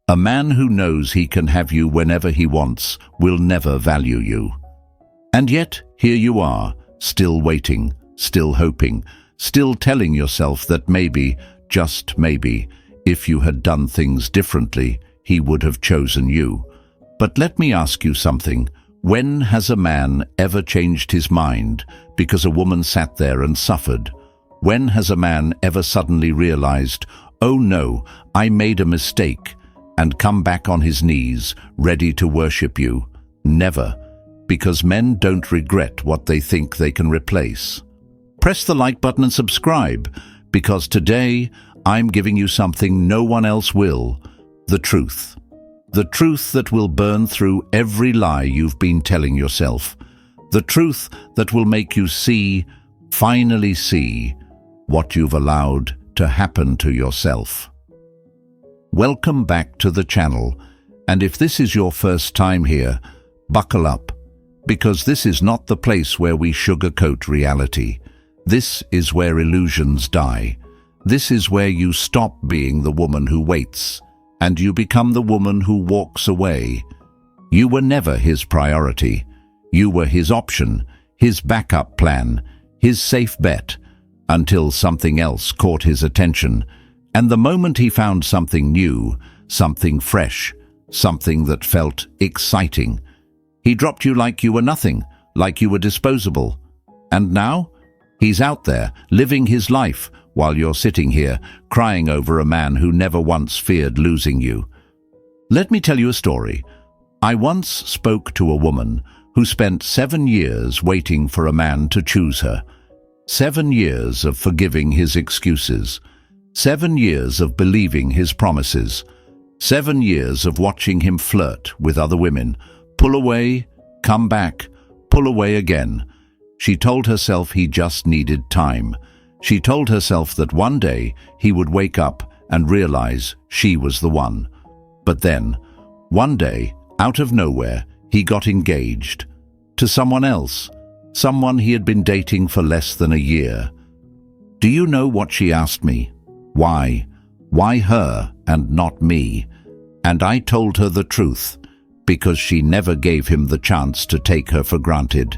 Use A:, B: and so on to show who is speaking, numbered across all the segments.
A: A man who knows he can have you whenever he wants will never value you. And yet, here you are, still waiting, still hoping, still telling yourself that maybe, just maybe, if you had done things differently, he would have chosen you. But let me ask you something. When has a man ever changed his mind because a woman sat there and suffered? When has a man ever suddenly realized, oh no, I made a mistake, and come back on his knees, ready to worship you? Never, because men don't regret what they think they can replace. Press the like button and subscribe, because today I'm giving you something no one else will, the truth. The truth that will burn through every lie you've been telling yourself. The truth that will make you see, finally see, what you've allowed to happen to yourself. Welcome back to the channel, and if this is your first time here, buckle up, because this is not the place where we sugarcoat reality. This is where illusions die. This is where you stop being the woman who waits, and you become the woman who walks away. You were never his priority. You were his option, his backup plan, his safe bet, until something else caught his attention. And the moment he found something new, something fresh, something that felt exciting, he dropped you like you were nothing, like you were disposable. And now, he's out there, living his life, while you're sitting here, crying over a man who never once feared losing you. Let me tell you a story. I once spoke to a woman who spent 7 years waiting for a man to choose her. 7 years of forgiving his excuses. 7 years of believing his promises. 7 years of watching him flirt with other women, pull away, come back, pull away again. She told herself he just needed time. She told herself that one day he would wake up and realize she was the one. But then, one day, out of nowhere, he got engaged to someone else, someone he had been dating for less than a year. Do you know what she asked me? Why? Why her and not me? And I told her the truth, because she never gave him the chance to take her for granted.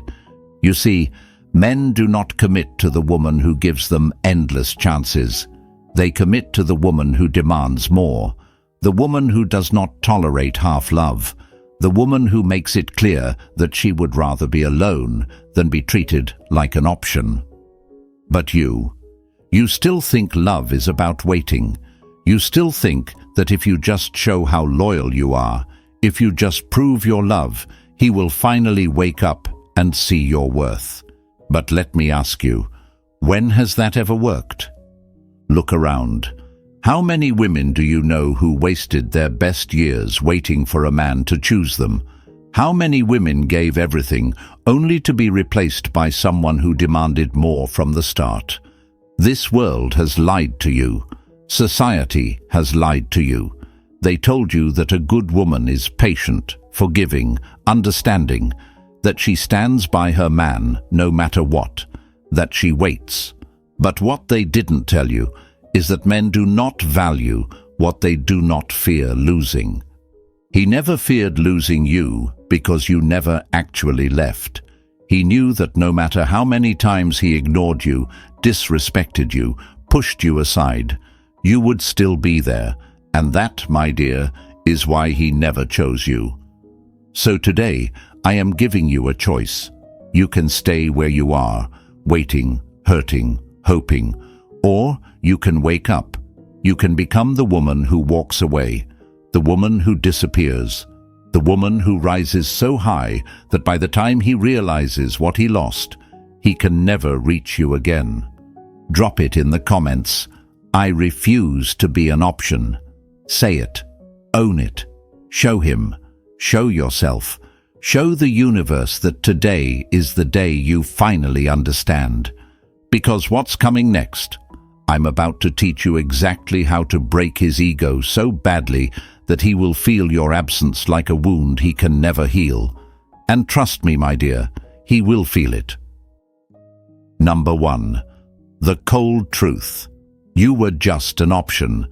A: You see, men do not commit to the woman who gives them endless chances. They commit to the woman who demands more, the woman who does not tolerate half-love, the woman who makes it clear that she would rather be alone than be treated like an option. But you still think love is about waiting. You still think that if you just show how loyal you are, if you just prove your love, he will finally wake up and see your worth. But let me ask you, when has that ever worked? Look around. How many women do you know who wasted their best years waiting for a man to choose them? How many women gave everything only to be replaced by someone who demanded more from the start? This world has lied to you. Society has lied to you. They told you that a good woman is patient, forgiving, understanding, that she stands by her man no matter what, that she waits. But what they didn't tell you is that men do not value what they do not fear losing. He never feared losing you because you never actually left. He knew that no matter how many times he ignored you, disrespected you, pushed you aside, you would still be there. And that, my dear, is why he never chose you. So today, I am giving you a choice. You can stay where you are, waiting, hurting, hoping, or you can wake up. You can become the woman who walks away, the woman who disappears, the woman who rises so high that by the time he realizes what he lost, he can never reach you again. Drop it in the comments. I refuse to be an option. Say it. Own it. Show him. Show yourself. Show the universe that today is the day you finally understand. Because what's coming next? I'm about to teach you exactly how to break his ego so badly that he will feel your absence like a wound he can never heal. And trust me, my dear, he will feel it. Number 1. The cold truth. You were just an option.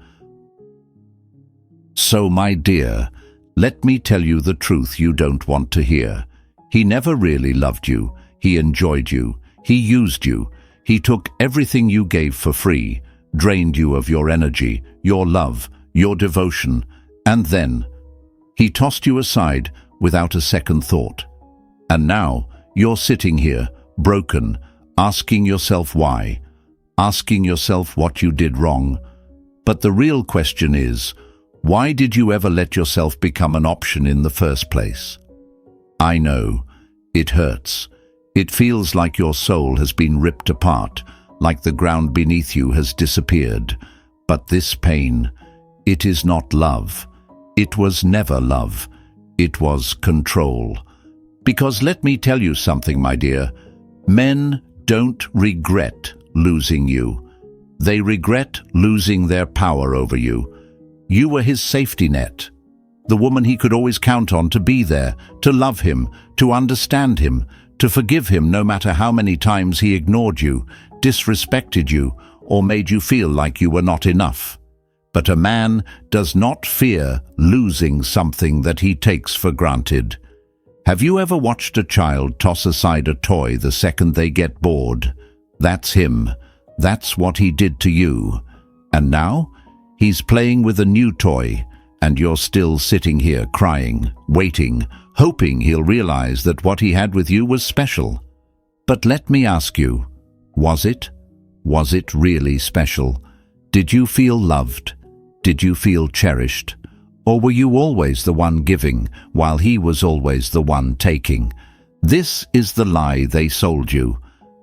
A: So, my dear, let me tell you the truth you don't want to hear. He never really loved you. He enjoyed you. He used you. He took everything you gave for free, drained you of your energy, your love, your devotion, and then he tossed you aside without a second thought. And now you're sitting here, broken, asking yourself why, asking yourself what you did wrong. But the real question is, why did you ever let yourself become an option in the first place? I know, it hurts. It feels like your soul has been ripped apart, like the ground beneath you has disappeared. But this pain, it is not love. It was never love. It was control. Because let me tell you something, my dear. Men don't regret losing you. They regret losing their power over you. You were his safety net, the woman he could always count on to be there, to love him, to understand him, to forgive him no matter how many times he ignored you, disrespected you, or made you feel like you were not enough. But a man does not fear losing something that he takes for granted. Have you ever watched a child toss aside a toy the second they get bored? That's him. That's what he did to you. And now, he's playing with a new toy, and you're still sitting here crying, waiting, hoping he'll realize that what he had with you was special. But let me ask you, was it? Was it really special? Did you feel loved? Did you feel cherished? Or were you always the one giving, while he was always the one taking? This is the lie they sold you.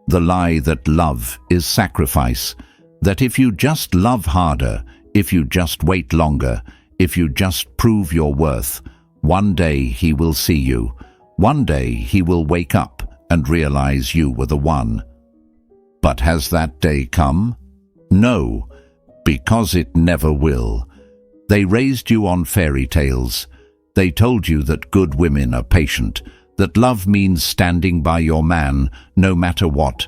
A: The lie that love is sacrifice. That if you just love harder, if you just wait longer, if you just prove your worth, one day he will see you. One day he will wake up and realize you were the one. But has that day come? No, because it never will. They raised you on fairy tales. They told you that good women are patient, that love means standing by your man no matter what,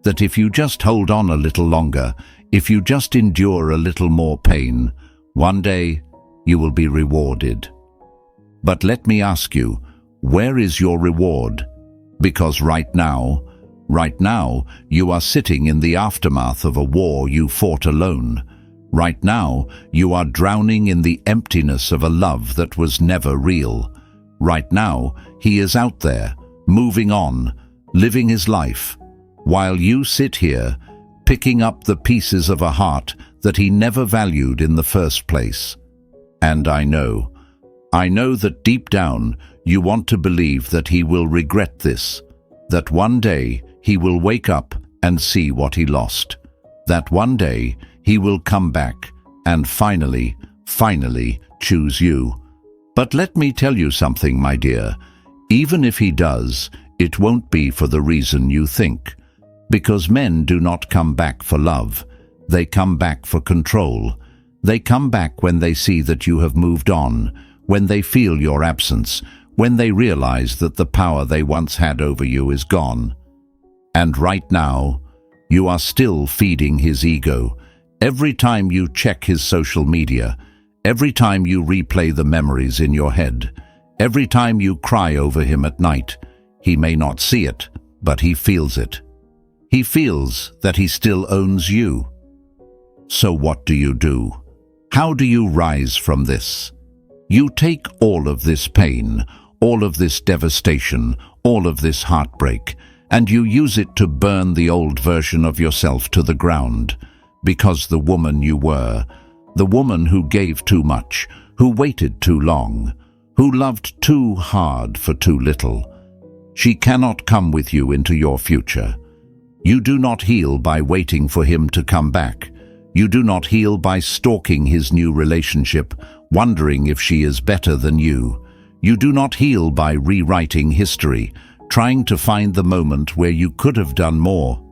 A: that if you just hold on a little longer, if you just endure a little more pain, one day you will be rewarded. But let me ask you, where is your reward? Because right now, you are sitting in the aftermath of a war you fought alone. Right now, you are drowning in the emptiness of a love that was never real. Right now, he is out there, moving on, living his life, while you sit here, picking up the pieces of a heart that he never valued in the first place. And I know that deep down you want to believe that he will regret this, that one day he will wake up and see what he lost, that one day he will come back and finally choose you. But let me tell you something, my dear. Even if he does, it won't be for the reason you think. Because men do not come back for love. They come back for control. They come back when they see that you have moved on, when they feel your absence, when they realize that the power they once had over you is gone. And right now, you are still feeding his ego. Every time you check his social media, every time you replay the memories in your head, every time you cry over him at night, he may not see it, but he feels it. He feels that he still owns you. So what do? How do you rise from this? You take all of this pain, all of this devastation, all of this heartbreak, and you use it to burn the old version of yourself to the ground. Because the woman you were, the woman who gave too much, who waited too long, who loved too hard for too little, she cannot come with you into your future. You do not heal by waiting for him to come back. You do not heal by stalking his new relationship, wondering if she is better than you. You do not heal by rewriting history, trying to find the moment where you could have done more.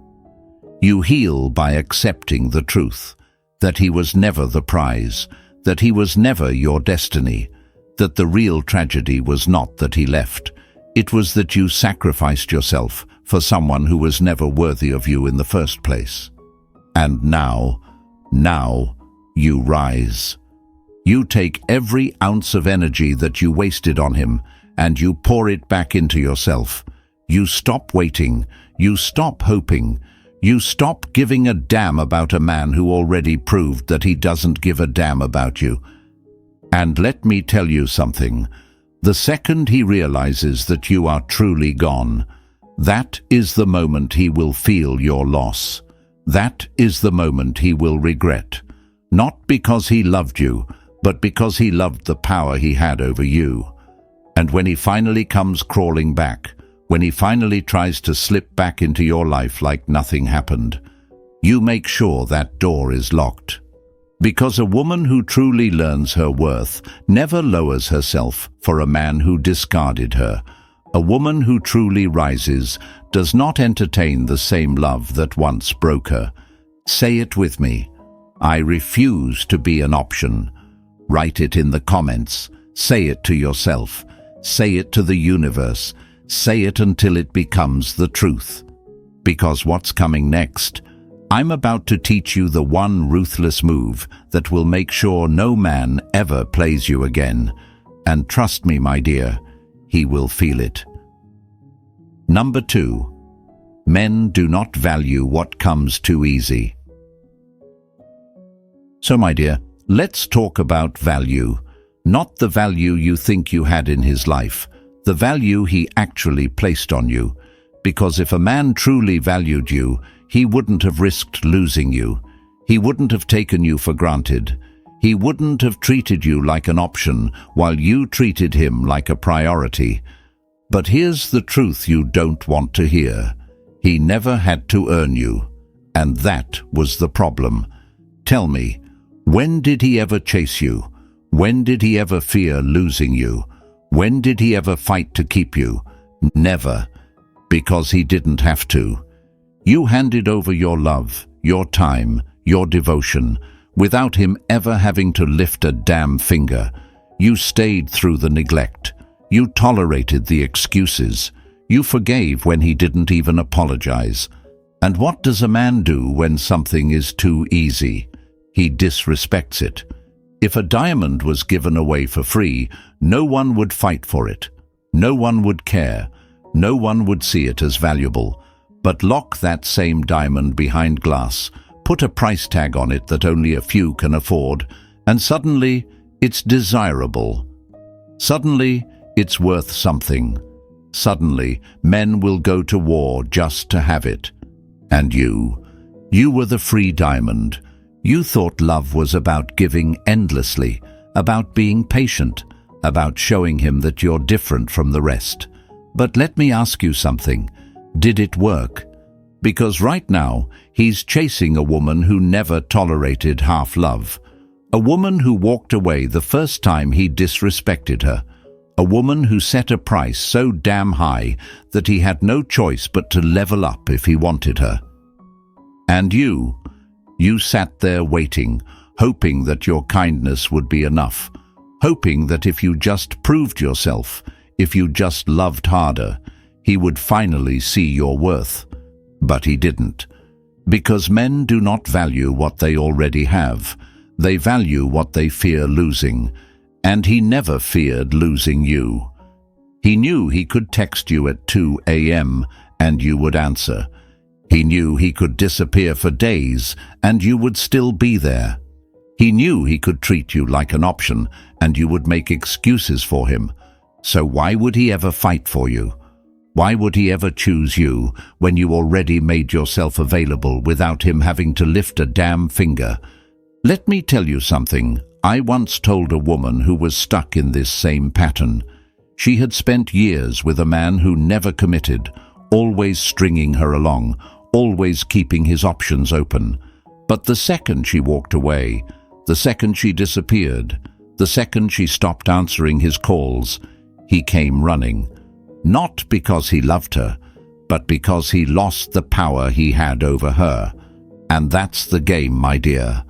A: You heal by accepting the truth, that he was never the prize, that he was never your destiny, that the real tragedy was not that he left. It was that you sacrificed yourself for someone who was never worthy of you in the first place. And now you rise. You take every ounce of energy that you wasted on him and you pour it back into yourself. You stop waiting. You stop hoping. You stop giving a damn about a man who already proved that he doesn't give a damn about you. And let me tell you something. The second he realizes that you are truly gone, that is the moment he will feel your loss. That is the moment he will regret. Not because he loved you, but because he loved the power he had over you. And when he finally comes crawling back, when he finally tries to slip back into your life like nothing happened, you make sure that door is locked. Because a woman who truly learns her worth never lowers herself for a man who discarded her. A woman who truly rises does not entertain the same love that once broke her. Say it with me. I refuse to be an option. Write it in the comments. Say it to yourself. Say it to the universe. Say it until it becomes the truth. Because what's coming next? I'm about to teach you the one ruthless move that will make sure no man ever plays you again. And trust me, my dear, he will feel it. Number 2. Men do not value what comes too easy. So, my dear, let's talk about value. Not the value you think you had in his life, the value he actually placed on you. Because if a man truly valued you, he wouldn't have risked losing you. He wouldn't have taken you for granted. He wouldn't have treated you like an option while you treated him like a priority. But here's the truth you don't want to hear. He never had to earn you. And that was the problem. Tell me, when did he ever chase you? When did he ever fear losing you? When did he ever fight to keep you? Never. Because he didn't have to. You handed over your love, your time, your devotion, without him ever having to lift a damn finger. You stayed through the neglect. You tolerated the excuses. You forgave when he didn't even apologize. And what does a man do when something is too easy? He disrespects it. If a diamond was given away for free, no one would fight for it. No one would care. No one would see it as valuable. But lock that same diamond behind glass, put a price tag on it that only a few can afford, and suddenly it's desirable. Suddenly it's worth something. Suddenly men will go to war just to have it. And you were the free diamond. You thought love was about giving endlessly, about being patient, about showing him that you're different from the rest. But let me ask you something. Did it work? Because right now, he's chasing a woman who never tolerated half love. A woman who walked away the first time he disrespected her. A woman who set a price so damn high that he had no choice but to level up if he wanted her. And you sat there waiting, hoping that your kindness would be enough, hoping that if you just proved yourself, if you just loved harder, he would finally see your worth. But he didn't. Because men do not value what they already have. They value what they fear losing. And he never feared losing you. He knew he could text you at 2 a.m. and you would answer. He knew he could disappear for days and you would still be there. He knew he could treat you like an option and you would make excuses for him. So why would he ever fight for you? Why would he ever choose you when you already made yourself available without him having to lift a damn finger? Let me tell you something. I once told a woman who was stuck in this same pattern. She had spent years with a man who never committed, always stringing her along, always keeping his options open. But the second she walked away, the second she disappeared, the second she stopped answering his calls, he came running. Not because he loved her, but because he lost the power he had over her. And that's the game, my dear.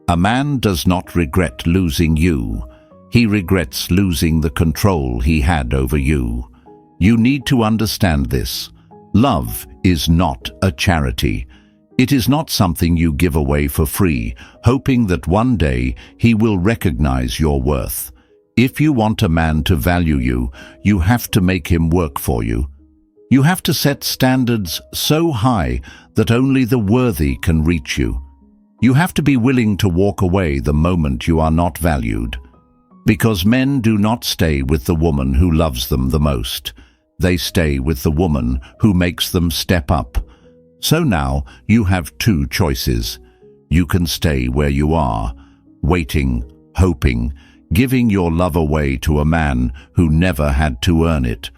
A: A man does not regret losing you. He regrets losing the control he had over you. You need to understand this. Love is not a charity. It is not something you give away for free, hoping that one day he will recognize your worth. If you want a man to value you, you have to make him work for you. You have to set standards so high that only the worthy can reach you. You have to be willing to walk away the moment you are not valued. Because men do not stay with the woman who loves them the most. They stay with the woman who makes them step up. So now you have two choices. You can stay where you are, waiting, hoping, giving your love away to a man who never had to earn it.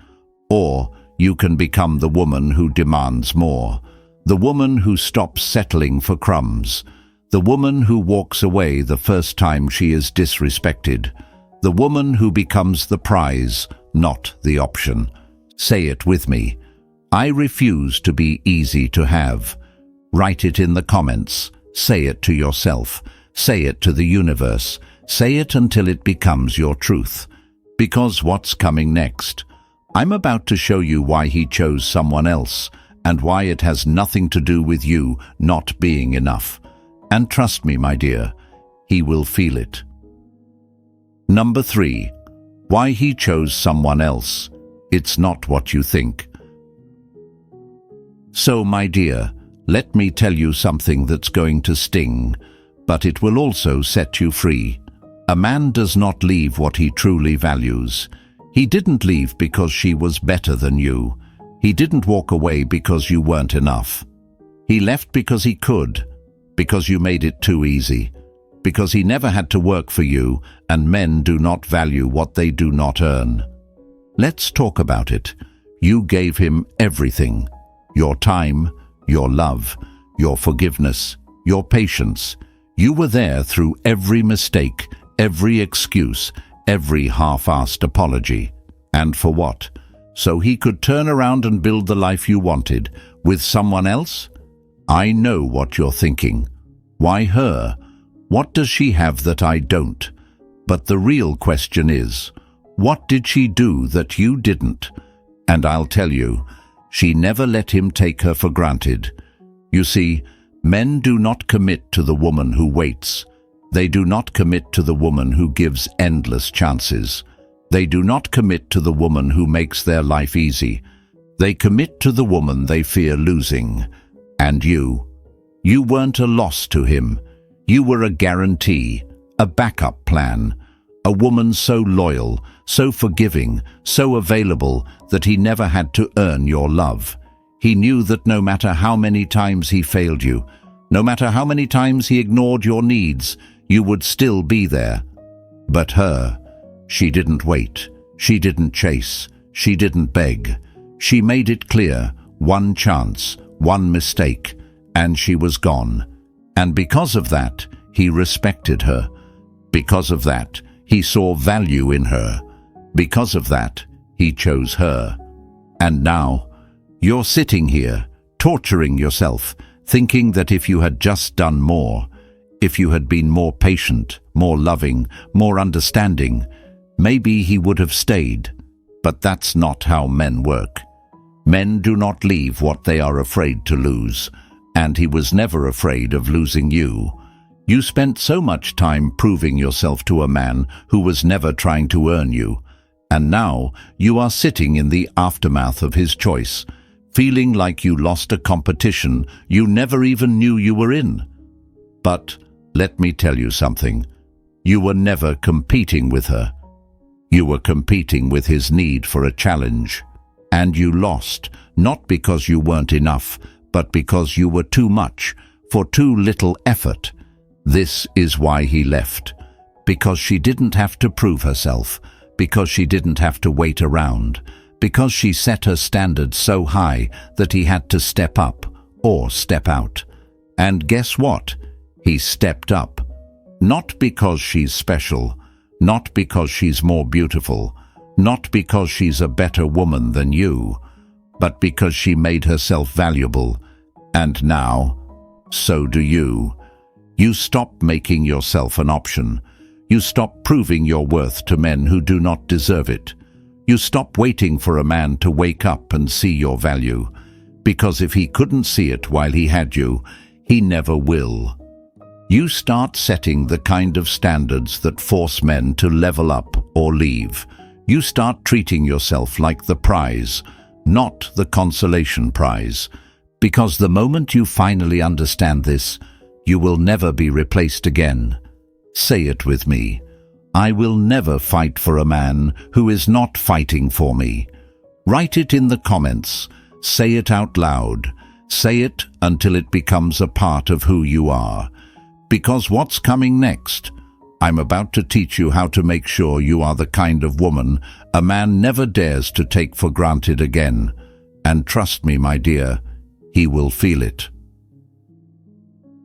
A: Or you can become the woman who demands more, the woman who stops settling for crumbs, the woman who walks away the first time she is disrespected, the woman who becomes the prize, not the option. Say it with me. I refuse to be easy to have. Write it in the comments. Say it to yourself. Say it to the universe. Say it until it becomes your truth. Because what's coming next? I'm about to show you why he chose someone else and why it has nothing to do with you not being enough. And trust me, my dear, he will feel it. Number 3. Why he chose someone else. It's not what you think. So, my dear, let me tell you something that's going to sting, but it will also set you free. A man does not leave what he truly values. He didn't leave because she was better than you. He didn't walk away because you weren't enough. He left because he could, because you made it too easy, because he never had to work for you, and men do not value what they do not earn. Let's talk about it. You gave him everything. Your time, your love, your forgiveness, your patience. You were there through every mistake, every excuse, every half-assed apology. And for what? So he could turn around and build the life you wanted with someone else? I know what you're thinking. Why her? What does she have that I don't? But the real question is, what did she do that you didn't? And I'll tell you, she never let him take her for granted. You see, men do not commit to the woman who waits. They do not commit to the woman who gives endless chances. They do not commit to the woman who makes their life easy. They commit to the woman they fear losing. And you weren't a loss to him. You were a guarantee, a backup plan. A woman so loyal, so forgiving, so available that he never had to earn your love. He knew that no matter how many times he failed you, no matter how many times he ignored your needs, you would still be there. But her, she didn't wait, she didn't chase, she didn't beg. She made it clear, one chance, one mistake, and she was gone. And because of that, he respected her. Because of that, he saw value in her. Because of that, he chose her. And now, you're sitting here, torturing yourself, thinking that if you had just done more, if you had been more patient, more loving, more understanding, maybe he would have stayed. But that's not how men work. Men do not leave what they are afraid to lose, and he was never afraid of losing you. You spent so much time proving yourself to a man who was never trying to earn you, and now you are sitting in the aftermath of his choice, feeling like you lost a competition you never even knew you were in. But let me tell you something. You were never competing with her. You were competing with his need for a challenge. And you lost, not because you weren't enough, but because you were too much, for too little effort. This is why he left. Because she didn't have to prove herself. Because she didn't have to wait around. Because she set her standards so high that he had to step up or step out. And guess what? He stepped up. Not because she's special, not because she's more beautiful, not because she's a better woman than you, but because she made herself valuable. And now, so do you. You stop making yourself an option. You stop proving your worth to men who do not deserve it. You stop waiting for a man to wake up and see your value. Because if he couldn't see it while he had you, he never will. You start setting the kind of standards that force men to level up or leave. You start treating yourself like the prize, not the consolation prize. Because the moment you finally understand this, you will never be replaced again. Say it with me. I will never fight for a man who is not fighting for me. Write it in the comments. Say it out loud. Say it until it becomes a part of who you are. Because what's coming next? I'm about to teach you how to make sure you are the kind of woman a man never dares to take for granted again. And trust me, my dear, he will feel it.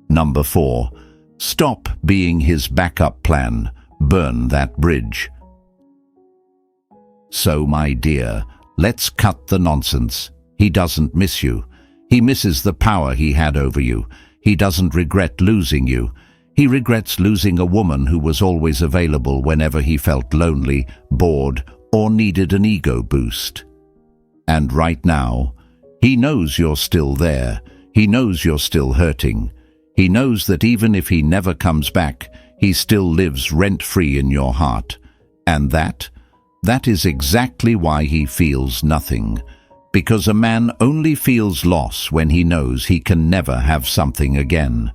A: Number 4. Stop being his backup plan. Burn that bridge. So, my dear, let's cut the nonsense. He doesn't miss you. He misses the power he had over you. He doesn't regret losing you. He regrets losing a woman who was always available whenever he felt lonely, bored, or needed an ego boost. And right now, he knows you're still there. He knows you're still hurting. He knows that even if he never comes back, he still lives rent-free in your heart. And that is exactly why he feels nothing. Because a man only feels loss when he knows he can never have something again.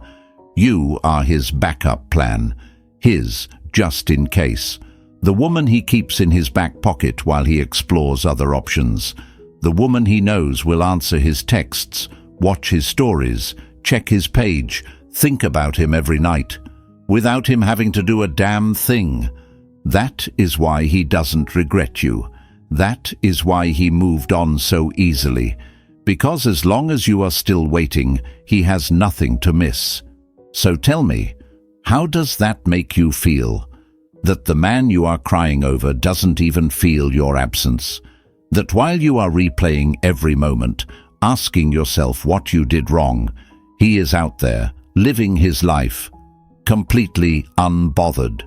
A: You are his backup plan, his just in case. The woman he keeps in his back pocket while he explores other options. The woman he knows will answer his texts, watch his stories, check his page, think about him every night, without him having to do a damn thing. That is why he doesn't regret you. That is why he moved on so easily. Because as long as you are still waiting, he has nothing to miss. So tell me, how does that make you feel? That the man you are crying over doesn't even feel your absence? That while you are replaying every moment, asking yourself what you did wrong, he is out there, living his life, completely unbothered?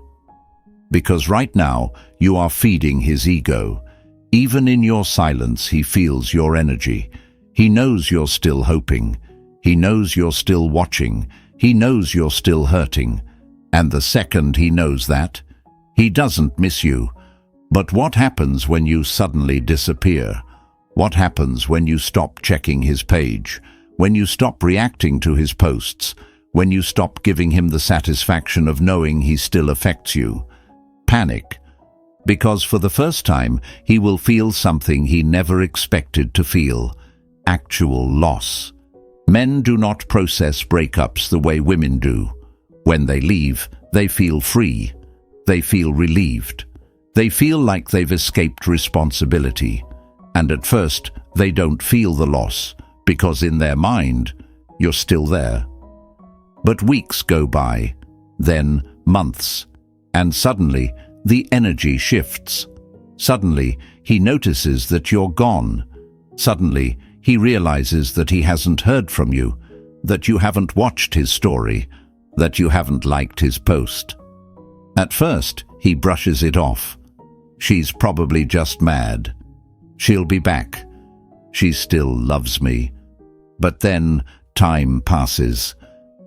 A: Because right now, you are feeding his ego. Even in your silence, he feels your energy. He knows you're still hoping. He knows you're still watching. He knows you're still hurting. And the second he knows that, he doesn't miss you. But what happens when you suddenly disappear? What happens when you stop checking his page? When you stop reacting to his posts? When you stop giving him the satisfaction of knowing he still affects you? Panic. Because for the first time, he will feel something he never expected to feel. Actual loss. Men do not process breakups the way women do. When they leave, they feel free. They feel relieved. They feel like they've escaped responsibility. And at first, they don't feel the loss, because in their mind, you're still there. But weeks go by, then months, and suddenly, the energy shifts. Suddenly, he notices that you're gone. Suddenly, he realizes that he hasn't heard from you, that you haven't watched his story, that you haven't liked his post. At first, he brushes it off. She's probably just mad. She'll be back. She still loves me. But then, time passes.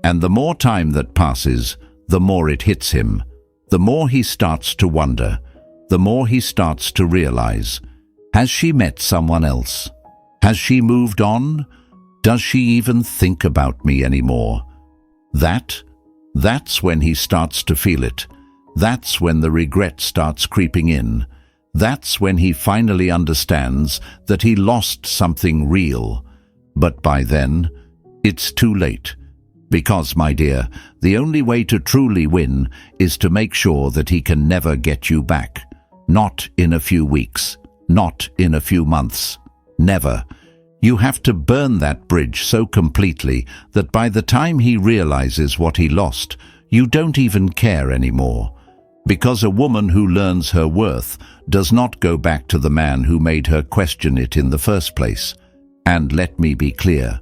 A: And the more time that passes, the more it hits him. The more he starts to wonder, the more he starts to realize, has she met someone else? Has she moved on? Does she even think about me anymore? That's when he starts to feel it. That's when the regret starts creeping in. That's when he finally understands that he lost something real. But by then, it's too late. Because, my dear, the only way to truly win is to make sure that he can never get you back. Not in a few weeks. Not in a few months. Never. You have to burn that bridge so completely that by the time he realizes what he lost, you don't even care anymore. Because a woman who learns her worth does not go back to the man who made her question it in the first place. And let me be clear.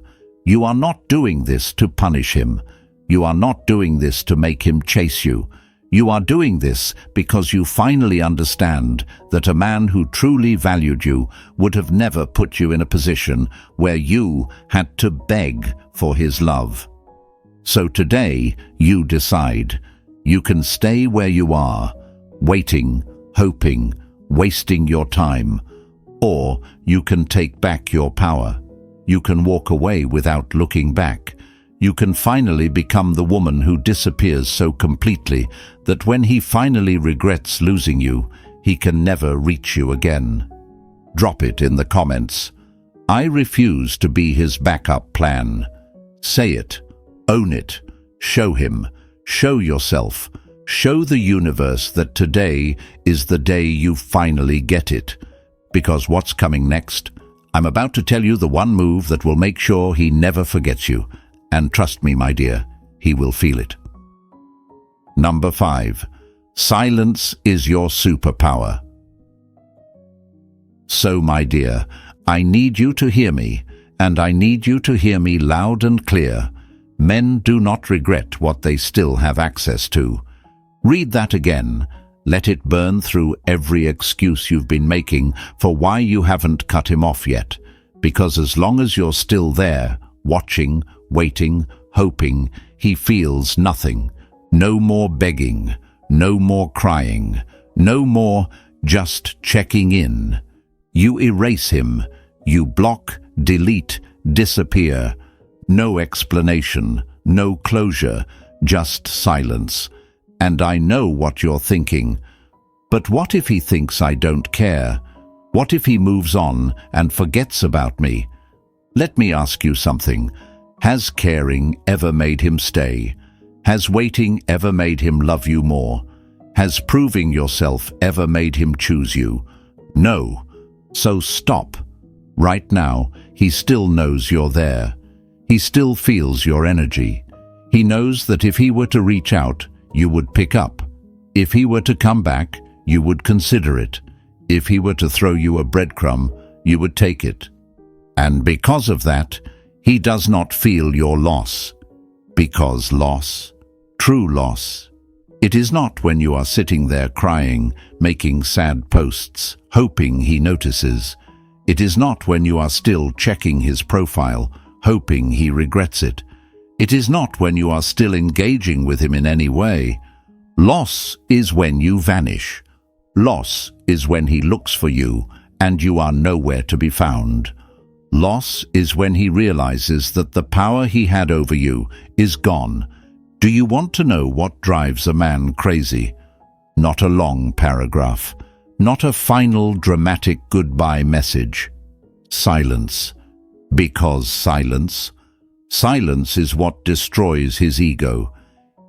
A: You are not doing this to punish him. You are not doing this to make him chase you. You are doing this because you finally understand that a man who truly valued you would have never put you in a position where you had to beg for his love. So today, you decide. You can stay where you are, waiting, hoping, wasting your time, or you can take back your power. You can walk away without looking back. You can finally become the woman who disappears so completely that when he finally regrets losing you, he can never reach you again. Drop it in the comments. I refuse to be his backup plan. Say it. Own it. Show him. Show yourself. Show the universe that today is the day you finally get it. Because what's coming next? I'm about to tell you the one move that will make sure he never forgets you. And trust me, my dear, he will feel it. Number 5. Silence is your superpower. So, my dear, I need you to hear me, and I need you to hear me loud and clear. Men do not regret what they still have access to. Read that again. Let it burn through every excuse you've been making for why you haven't cut him off yet. Because as long as you're still there, watching, waiting, hoping, he feels nothing. No more begging, no more crying, no more just checking in. You erase him. You block, delete, disappear. No explanation, no closure, just silence. And I know what you're thinking. But what if he thinks I don't care? What if he moves on and forgets about me? Let me ask you something. Has caring ever made him stay? Has waiting ever made him love you more? Has proving yourself ever made him choose you? No. So stop. Right now, he still knows you're there. He still feels your energy. He knows that if he were to reach out, you would pick up. If he were to come back, you would consider it. If he were to throw you a breadcrumb, you would take it. And because of that, he does not feel your loss. Because loss, true loss, it is not when you are sitting there crying, making sad posts, hoping he notices. It is not when you are still checking his profile, hoping he regrets it. It is not when you are still engaging with him in any way. Loss is when you vanish. Loss is when he looks for you and you are nowhere to be found. Loss is when he realizes that the power he had over you is gone. Do you want to know what drives a man crazy? Not a long paragraph. Not a final dramatic goodbye message. Silence. Because silence. Silence is what destroys his ego.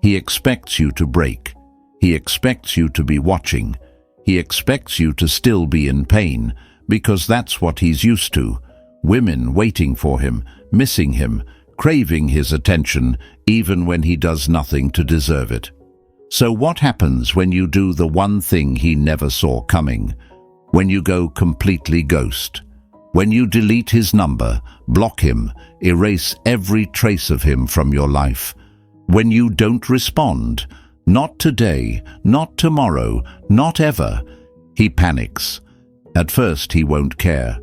A: He expects you to break. He expects you to be watching. He expects you to still be in pain, because that's what he's used to. Women waiting for him, missing him, craving his attention, even when he does nothing to deserve it. So what happens when you do the one thing he never saw coming? When you go completely ghost? When you delete his number, block him, erase every trace of him from your life? When you don't respond? Not today, not tomorrow, not ever. He panics. At first he won't care.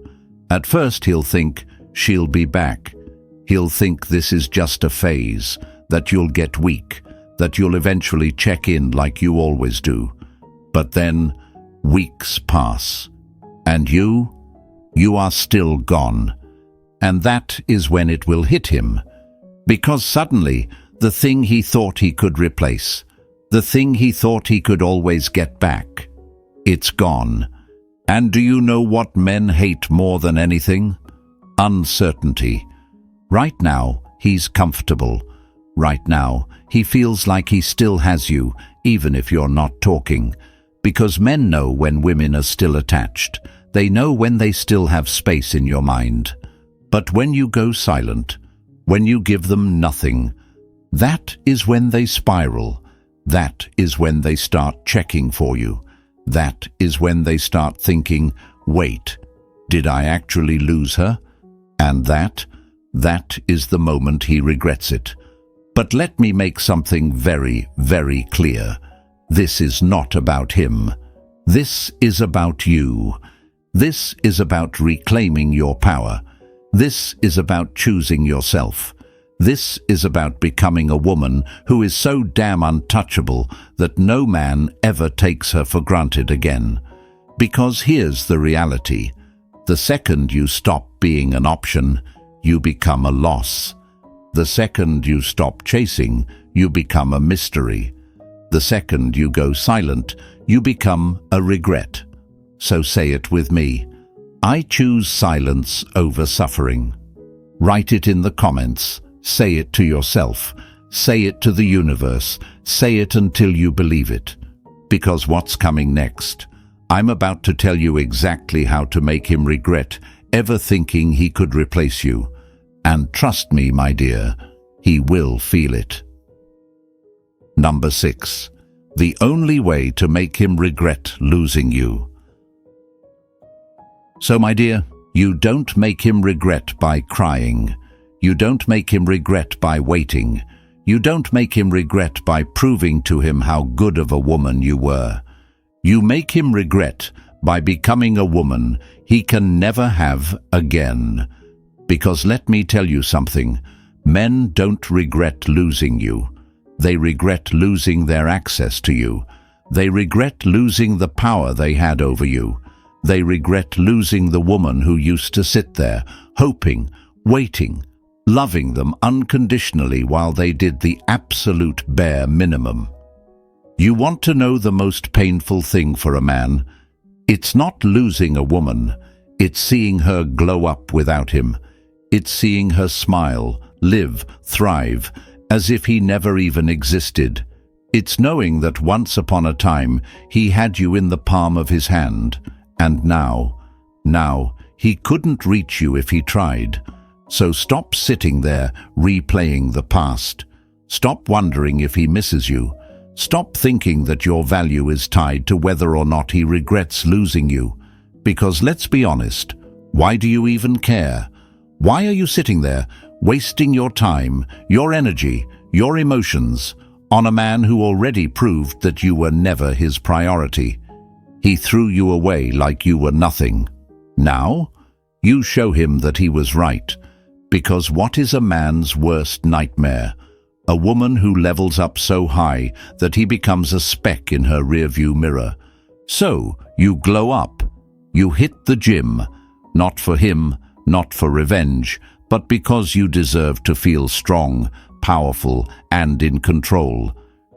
A: At first he'll think, she'll be back. He'll think this is just a phase, that you'll get weak, that you'll eventually check in like you always do. But then, weeks pass, and you are still gone. And that is when it will hit him. Because suddenly, the thing he thought he could replace, the thing he thought he could always get back, it's gone. And do you know what men hate more than anything? Uncertainty. Right now, he's comfortable. Right now, he feels like he still has you, even if you're not talking. Because men know when women are still attached. They know when they still have space in your mind. But when you go silent, when you give them nothing, that is when they spiral. That is when they start checking for you. That is when they start thinking, wait, did I actually lose her? And that is the moment he regrets it. But let me make something very, very clear. This is not about him. This is about you. This is about reclaiming your power. This is about choosing yourself. This is about becoming a woman who is so damn untouchable that no man ever takes her for granted again. Because here's the reality. The second you stop being an option, you become a loss. The second you stop chasing, you become a mystery. The second you go silent, you become a regret. So say it with me. I choose silence over suffering. Write it in the comments. Say it to yourself. Say it to the universe. Say it until you believe it. Because what's coming next? I'm about to tell you exactly how to make him regret ever thinking he could replace you. And trust me, my dear, he will feel it. Number 6. The only way to make him regret losing you. So, my dear, you don't make him regret by crying. You don't make him regret by waiting. You don't make him regret by proving to him how good of a woman you were. You make him regret by becoming a woman he can never have again. Because let me tell you something, men don't regret losing you. They regret losing their access to you. They regret losing the power they had over you. They regret losing the woman who used to sit there, hoping, waiting, loving them unconditionally while they did the absolute bare minimum. You want to know the most painful thing for a man? It's not losing a woman. It's seeing her glow up without him. It's seeing her smile, live, thrive, as if he never even existed. It's knowing that once upon a time he had you in the palm of his hand, and now he couldn't reach you if he tried. So stop sitting there replaying the past. Stop wondering if he misses you. Stop thinking that your value is tied to whether or not he regrets losing you. Because let's be honest, why do you even care? Why are you sitting there, wasting your time, your energy, your emotions, on a man who already proved that you were never his priority? He threw you away like you were nothing. Now, you show him that he was right. Because what is a man's worst nightmare? A woman who levels up so high that he becomes a speck in her rearview mirror. So, you glow up. You hit the gym. Not for him, not for revenge, but because you deserve to feel strong, powerful, and in control.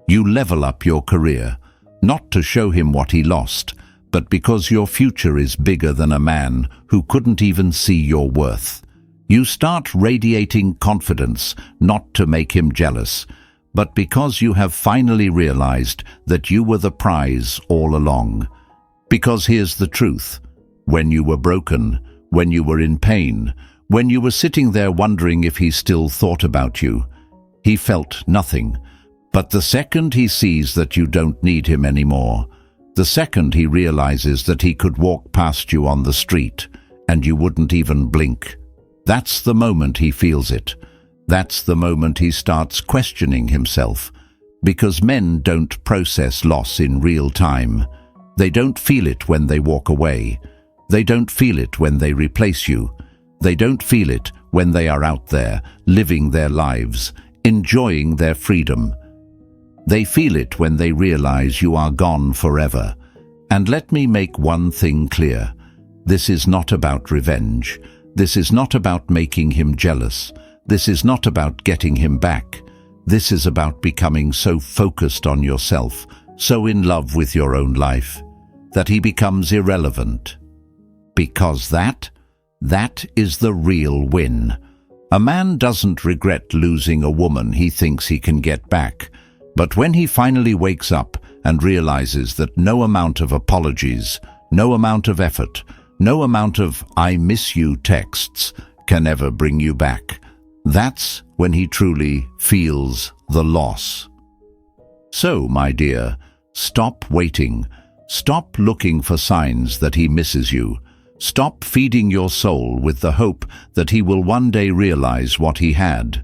A: You level up your career, not to show him what he lost, but because your future is bigger than a man who couldn't even see your worth. You start radiating confidence, not to make him jealous, but because you have finally realized that you were the prize all along. Because here's the truth. When you were broken, when you were in pain, when you were sitting there wondering if he still thought about you, he felt nothing. But the second he sees that you don't need him anymore, the second he realizes that he could walk past you on the street and you wouldn't even blink, that's the moment he feels it. That's the moment he starts questioning himself. Because men don't process loss in real time. They don't feel it when they walk away. They don't feel it when they replace you. They don't feel it when they are out there, living their lives, enjoying their freedom. They feel it when they realize you are gone forever. And let me make one thing clear. This is not about revenge. This is not about making him jealous. This is not about getting him back. This is about becoming so focused on yourself, so in love with your own life, that he becomes irrelevant. Because that is the real win. A man doesn't regret losing a woman he thinks he can get back. But when he finally wakes up and realizes that no amount of apologies, no amount of effort, no amount of "I miss you" texts can ever bring you back, that's when he truly feels the loss. So, my dear, stop waiting. Stop looking for signs that he misses you. Stop feeding your soul with the hope that he will one day realize what he had.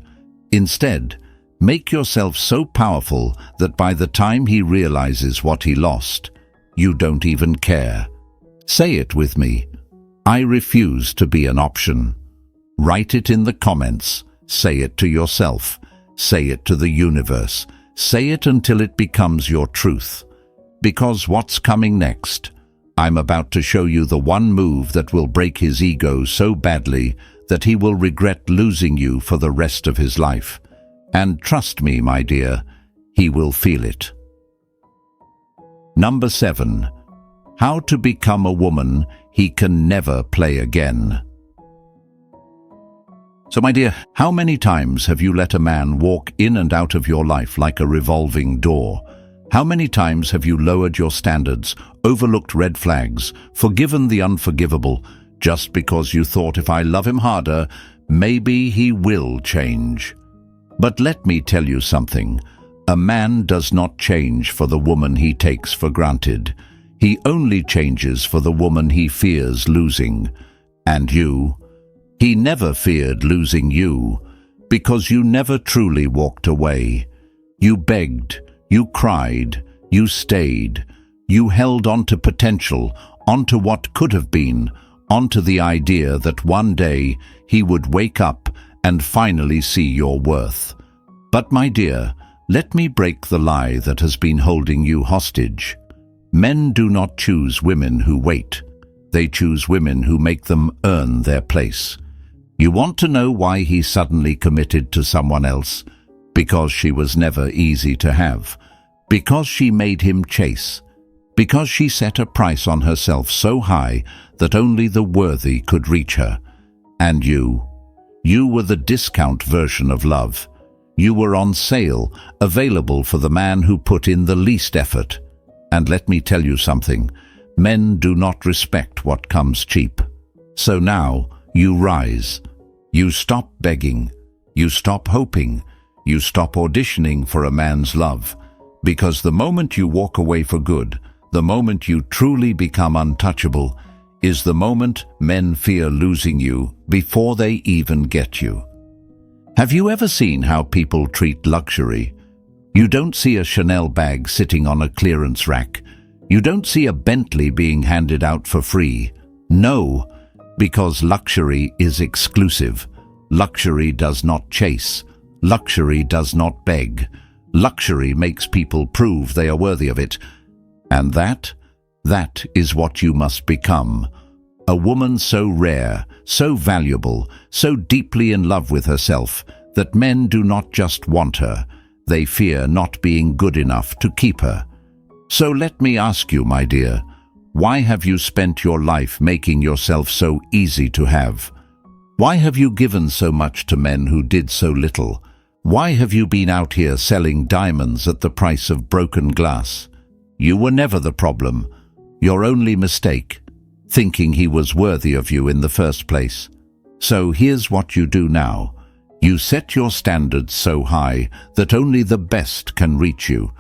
A: Instead, make yourself so powerful that by the time he realizes what he lost, you don't even care. Say it with me. I refuse to be an option. Write it in the comments. Say it to yourself. Say it to the universe. Say it until it becomes your truth. Because what's coming next? I'm about to show you the one move that will break his ego so badly that he will regret losing you for the rest of his life. And trust me, my dear, he will feel it. Number 7. How to become a woman he can never play again. So, my dear, how many times have you let a man walk in and out of your life like a revolving door? How many times have you lowered your standards, overlooked red flags, forgiven the unforgivable, just because you thought, if I love him harder, maybe he will change? But let me tell you something. A man does not change for the woman he takes for granted. He only changes for the woman he fears losing. And you? He never feared losing you, because you never truly walked away. You begged, you cried, you stayed. You held on to potential, onto what could have been, onto the idea that one day he would wake up and finally see your worth. But my dear, let me break the lie that has been holding you hostage. Men do not choose women who wait. They choose women who make them earn their place. You want to know why he suddenly committed to someone else? Because she was never easy to have. Because she made him chase. Because she set a price on herself so high that only the worthy could reach her. And you were the discount version of love. You were on sale, available for the man who put in the least effort. And let me tell you something, men do not respect what comes cheap. So now you rise. You stop begging. You stop hoping. You stop auditioning for a man's love. Because the moment you walk away for good, the moment you truly become untouchable, is the moment men fear losing you before they even get you. Have you ever seen how people treat luxury? You don't see a Chanel bag sitting on a clearance rack. You don't see a Bentley being handed out for free. No, because luxury is exclusive. Luxury does not chase. Luxury does not beg. Luxury makes people prove they are worthy of it. And that is what you must become. A woman so rare, so valuable, so deeply in love with herself that men do not just want her, they fear not being good enough to keep her. So let me ask you, my dear, why have you spent your life making yourself so easy to have? Why have you given so much to men who did so little? Why have you been out here selling diamonds at the price of broken glass? You were never the problem, your only mistake, thinking he was worthy of you in the first place. So here's what you do now. You set your standards so high that only the best can reach you.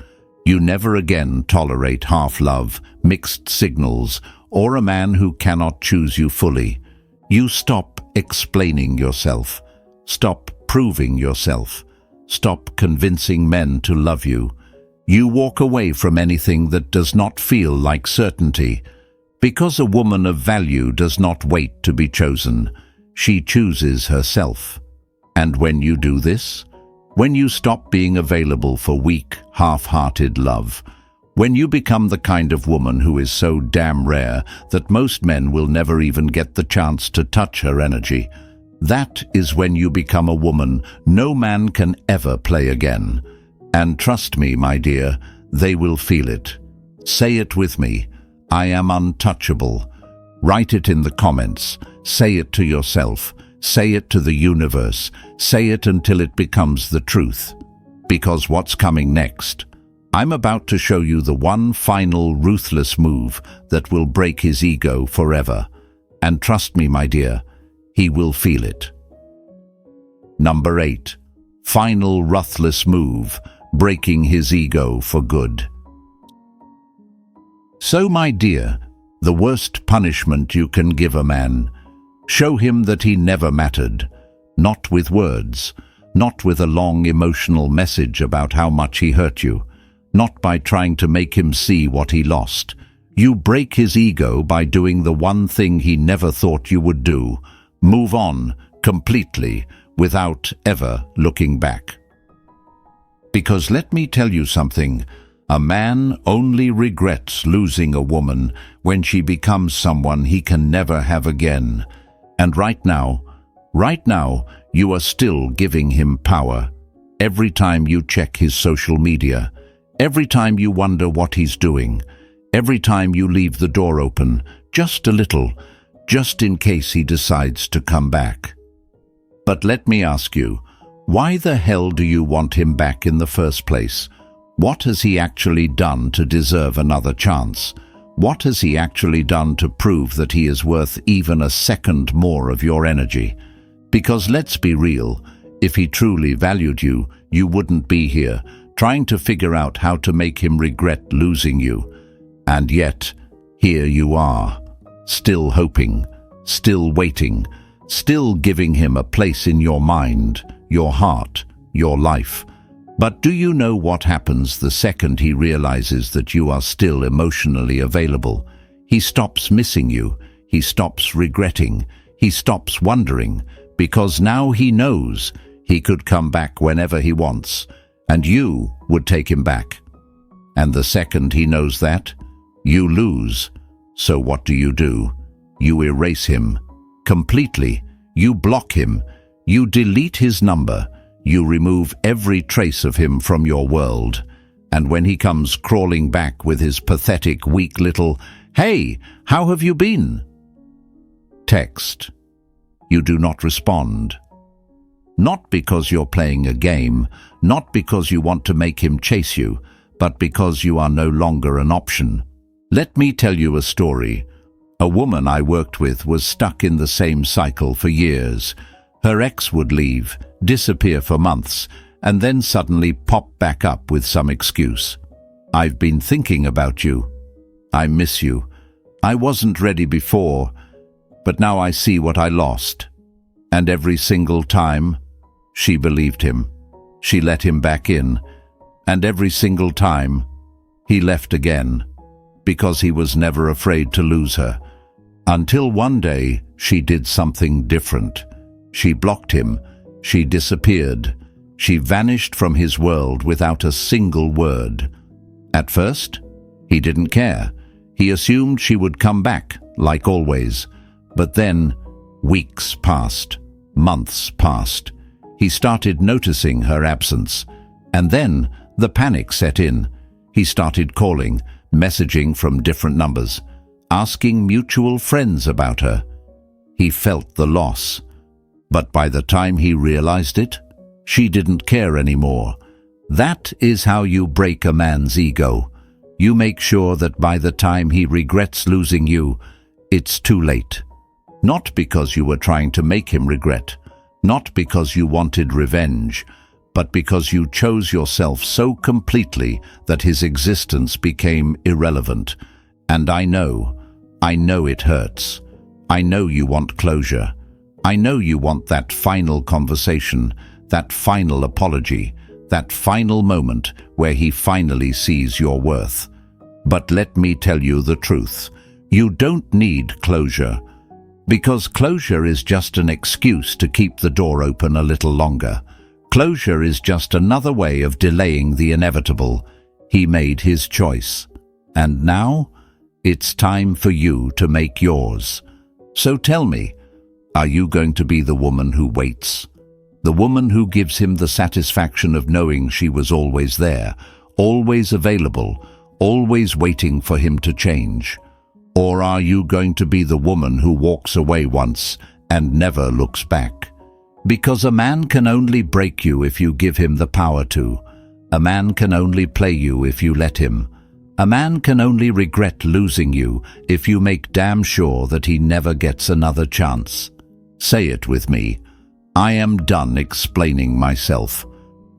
A: You never again tolerate half-love, mixed signals, or a man who cannot choose you fully. You stop explaining yourself. Stop proving yourself. Stop convincing men to love you. You walk away from anything that does not feel like certainty. Because a woman of value does not wait to be chosen. She chooses herself. And when you do this, when you stop being available for weak, half-hearted love, when you become the kind of woman who is so damn rare that most men will never even get the chance to touch her energy, that is when you become a woman no man can ever play again. And trust me, my dear, they will feel it. Say it with me. I am untouchable. Write it in the comments. Say it to yourself. Say it to the universe. Say it until it becomes the truth. Because what's coming next? I'm about to show you the one final ruthless move that will break his ego forever. And trust me, my dear, he will feel it. Number 8. Final ruthless move, breaking his ego for good. So, my dear, the worst punishment you can give a man, show him that he never mattered, not with words, not with a long emotional message about how much he hurt you, not by trying to make him see what he lost. You break his ego by doing the one thing he never thought you would do. Move on, completely, without ever looking back. Because let me tell you something, a man only regrets losing a woman when she becomes someone he can never have again. And right now, you are still giving him power. Every time you check his social media, every time you wonder what he's doing, every time you leave the door open, just a little, just in case he decides to come back. But let me ask you, why the hell do you want him back in the first place? What has he actually done to deserve another chance? What has he actually done to prove that he is worth even a second more of your energy? Because let's be real, if he truly valued you, you wouldn't be here, trying to figure out how to make him regret losing you. And yet, here you are, still hoping, still waiting, still giving him a place in your mind, your heart, your life. But do you know what happens the second he realizes that you are still emotionally available? He stops missing you, he stops regretting, he stops wondering, because now he knows he could come back whenever he wants, and you would take him back. And the second he knows that, you lose. So what do? You erase him completely. You block him. You delete his number. You remove every trace of him from your world. And when he comes crawling back with his pathetic, weak little, "Hey, how have you been?" text, you do not respond. Not because you're playing a game, not because you want to make him chase you, but because you are no longer an option. Let me tell you a story. A woman I worked with was stuck in the same cycle for years. Her ex would leave, disappear for months, and then suddenly pop back up with some excuse. "I've been thinking about you. I miss you. I wasn't ready before, but now I see what I lost." And every single time, she believed him. She let him back in. And every single time, he left again, because he was never afraid to lose her. Until one day, she did something different. She blocked him. She disappeared. She vanished from his world without a single word. At first, he didn't care. He assumed she would come back, like always. But then, weeks passed. Months passed. He started noticing her absence. And then, the panic set in. He started calling, messaging from different numbers, asking mutual friends about her. He felt the loss. But by the time he realized it, she didn't care anymore. That is how you break a man's ego. You make sure that by the time he regrets losing you, it's too late. Not because you were trying to make him regret, not because you wanted revenge, but because you chose yourself so completely that his existence became irrelevant. And I know it hurts. I know you want closure. I know you want that final conversation, that final apology, that final moment where he finally sees your worth. But let me tell you the truth. You don't need closure. Because closure is just an excuse to keep the door open a little longer. Closure is just another way of delaying the inevitable. He made his choice. And now, it's time for you to make yours. So tell me, are you going to be the woman who waits? The woman who gives him the satisfaction of knowing she was always there, always available, always waiting for him to change? Or are you going to be the woman who walks away once and never looks back? Because a man can only break you if you give him the power to. A man can only play you if you let him. A man can only regret losing you if you make damn sure that he never gets another chance. Say it with me. I am done explaining myself.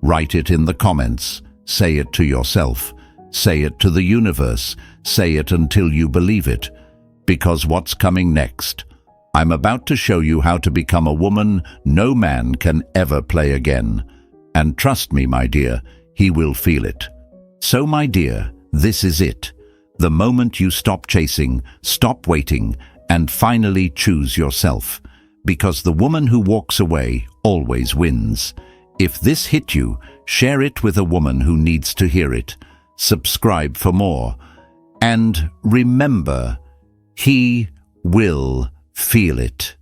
A: Write it in the comments. Say it to yourself. Say it to the universe. Say it until you believe it. Because what's coming next? I'm about to show you how to become a woman no man can ever play again. And trust me, my dear, he will feel it. So, my dear, this is it. The moment you stop chasing, stop waiting, and finally choose yourself. because the woman who walks away always wins. If this hit you, share it with a woman who needs to hear it. Subscribe for more. And remember, he will feel it.